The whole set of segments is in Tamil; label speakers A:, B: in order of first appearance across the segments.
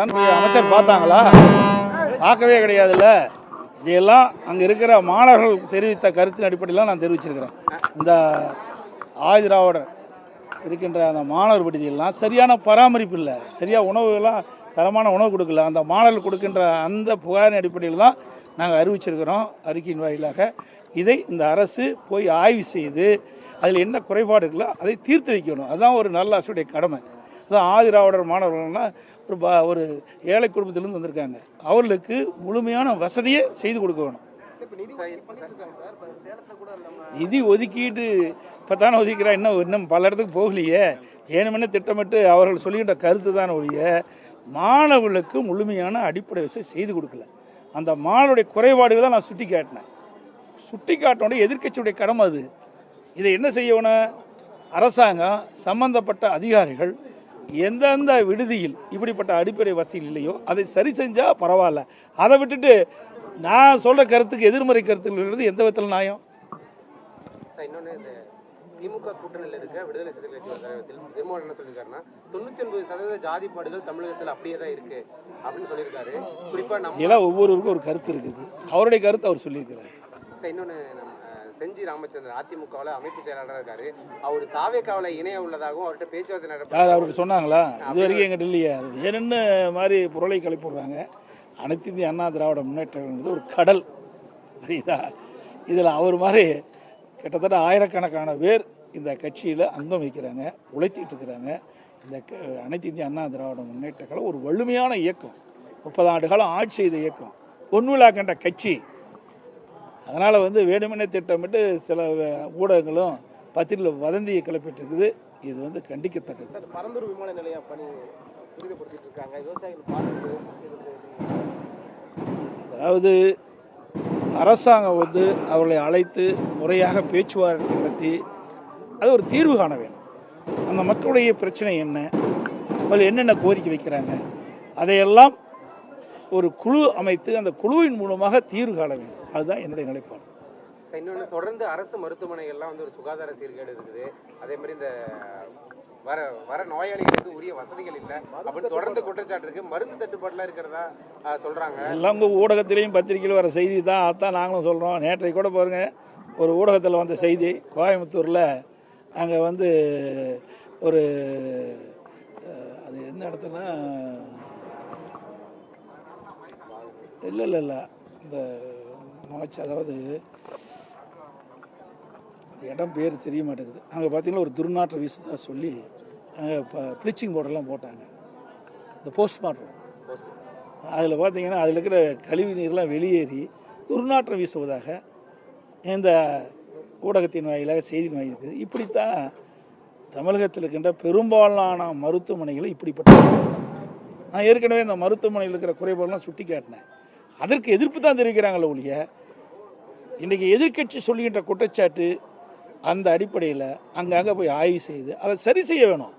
A: அமைச்சர் பார்த்தாங்களா? பார்க்கவே கிடையாதுல்ல. இதையெல்லாம் அங்கே இருக்கிற மாணவர்கள் தெரிவித்த கருத்தின் அடிப்படையில் நான் தெரிவிச்சிருக்கிறேன். இந்த ஆதிராவிடர் இருக்கின்ற அந்த மாணவர் விடுதியெல்லாம் சரியான பராமரிப்பு இல்லை, சரியாக உணவுகள்லாம் தரமான உணவு கொடுக்கல. அந்த மாணவர்கள் கொடுக்கின்ற அந்த புகாரின் அடிப்படையில் தான் நாங்கள் அறிவிச்சிருக்கிறோம். அறிக்கையின் வாயிலாக இதை இந்த அரசு போய் ஆய்வு செய்து அதில் என்ன குறைபாடு இருக்குல்ல அதை தீர்த்து வைக்கணும். அதுதான் ஒரு நல்ல அரசுடைய கடமை. அதுதான் ஆதிராவிடர் மாணவர்கள்னால் ஒரு ஏழை குடும்பத்திலேருந்து வந்திருக்காங்க. அவர்களுக்கு முழுமையான வசதியை செய்து கொடுக்க வேணும். நிதி ஒதுக்கீட்டு இப்போ தானே ஒதுக்கிறா, இன்னும் பல இடத்துக்கு போகலையே. ஏனுமென்னு திட்டமிட்டு அவர்கள் சொல்லுகின்ற கருத்து தான் ஒழிய மாணவர்களுக்கு முழுமையான அடிப்படை வசதி செய்து கொடுக்கல. அந்த மாணவருடைய குறைபாடுகள் தான் நான் சுட்டி காட்டினேன். சுட்டி காட்டினோட எதிர்க்கட்சியுடைய கடமை அது. இதை என்ன செய்யணும்? அரசாங்கம் சம்பந்தப்பட்ட அதிகாரிகள் எந்தெந்த விடுதியில் இப்படிப்பட்ட அடிப்படை வசதிகள் இல்லையோ அதை சரி செஞ்சால் பரவாயில்ல. அதை விட்டுட்டு நான் சொல்கிற கருத்துக்கு எதிர்மறை கருத்துக்கள் எந்த விதத்தில் நியாயம்?
B: இன்னொன்று, இந்த திமுக கூட்டணியில் இருக்க விடுதலை சிறுத்தைகள் திருமாவளவன் என்ன சொல்லியிருக்காருன்னா 99% ஜாதிப்பாடுகள் தமிழகத்தில் அப்படியே தான் இருக்கு அப்படின்னு சொல்லியிருக்காரு. குறிப்பாக நம்ம
A: எல்லாம் ஒவ்வொருவருக்கும் ஒரு கருத்து இருக்குது. அவருடைய கருத்து அவர் சொல்லியிருக்கிறார்.
B: இன்னொன்று, செஞ்சி ராமச்சந்திரன் அதிமுகவில் அமைப்பு செயலாளராக இருக்காரு. அவர் தாவேக்காவில் இணைய உள்ளதாகவும் அவர்கிட்ட பேச்சுவார்த்தை நடத்த
A: யார் அவருக்கு சொன்னாங்களா? இது வரைக்கும் எங்கிட்ட இல்லையா? அது வேணும்னு மாதிரி பொருளை கிளப்பிடுறாங்க. அனைத்து இந்திய அண்ணா திராவிட முன்னேற்றங்கிறது ஒரு கடல், புரியுதா? இதில் அவர் மாதிரி கிட்டத்தட்ட ஆயிரக்கணக்கான பேர் இந்த கட்சியில் அங்கம் வைக்கிறாங்க, உழைத்திட்டு இருக்கிறாங்க. இந்த அனைத்து இந்திய அண்ணா திராவிட முன்னேற்ற கழகம் ஒரு வலிமையான இயக்கம், 30 ஆண்டு காலம் ஆட்சி செய்த இயக்கம், பொன்விழா கண்ட கட்சி. அதனால் வேணுமெனே திட்டமிட்டு சில ஊடகங்களும் பத்திரிகையில் வதந்தியை கிளப்பிட்டுருக்குது. இது கண்டிக்கத்தக்கது.
C: பரந்தூர் விமான நிலையம் பணி துரிதப்படுத்திட்டு இருக்காங்க. விவசாயிகள்
A: அதாவது அரசாங்கம் அவர்களை அழைத்து முறையாக பேச்சுவார்த்தை நடத்தி அது ஒரு தீர்வு காண வேணும். அந்த மக்களுடைய பிரச்சனை என்ன, அவர்கள் என்னென்ன கோரிக்கை வைக்கிறாங்க, அதையெல்லாம் ஒரு குழு அமைத்து அந்த குழுவின் மூலமாக தீர்வு காண வேண்டும். அதுதான் என்னுடைய நிலைப்பாடு.
B: இன்னொன்று, தொடர்ந்து அரசு மருத்துவமனைகள்லாம் ஒரு சுகாதார சீர்கேடு இருக்குது. அதே மாதிரி இந்த வர நோயாளிகளுக்கு உரிய வசதிகள் இல்லை அப்படின்னு தொடர்ந்து குற்றச்சாட்டு இருக்கு. மருந்து தட்டுப்பாடுலாம் இருக்கிறதா சொல்றாங்க.
A: எல்லாம் உங்கள் ஊடகத்திலையும் பத்திரிகையில் வர செய்தி தான், அதான் நாங்களும் சொல்கிறோம். நேற்றைக்கு கூட பாருங்கள், ஒரு ஊடகத்தில் வந்த செய்தி, கோயம்புத்தூரில் அங்கே ஒரு அது என்ன இடத்துலனா இல்லை இந்த அதாவது இடம் பேர் தெரிய மாட்டேங்குது. அங்கே பார்த்தீங்கன்னா ஒரு துர்நாற்றம் வீசுதா சொல்லி அங்கே ப்ளீச்சிங் பவுடர்லாம் போட்டாங்க. இந்த போஸ்ட்மார்ட்டம் அதில் பார்த்தீங்கன்னா அதில் இருக்கிற கழிவு நீர்லாம் வெளியேறி துர்நாற்றம் வீசுவதாக இந்த ஊடகத்தின் வாயிலாக செய்தி வாங்கியிருக்குது. இப்படித்தான் தமிழகத்தில் இருக்கின்ற பெரும்பாலான மருத்துவமனைகளை இப்படிப்பட்ட நான் ஏற்கனவே இந்த மருத்துவமனையில் இருக்கிற குறைபாடெல்லாம் சுட்டி காட்டினேன். அதற்கு எதிர்ப்பு தான் தெரிவிக்கிறாங்களே ஒழிய இன்றைக்கி எதிர்க்கட்சி சொல்லுகின்ற குற்றச்சாட்டு அந்த அடிப்படையில் அங்கங்கே போய் ஆய்வு செய்து அதை சரி செய்ய வேணும்.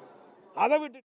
A: அதை விட்டு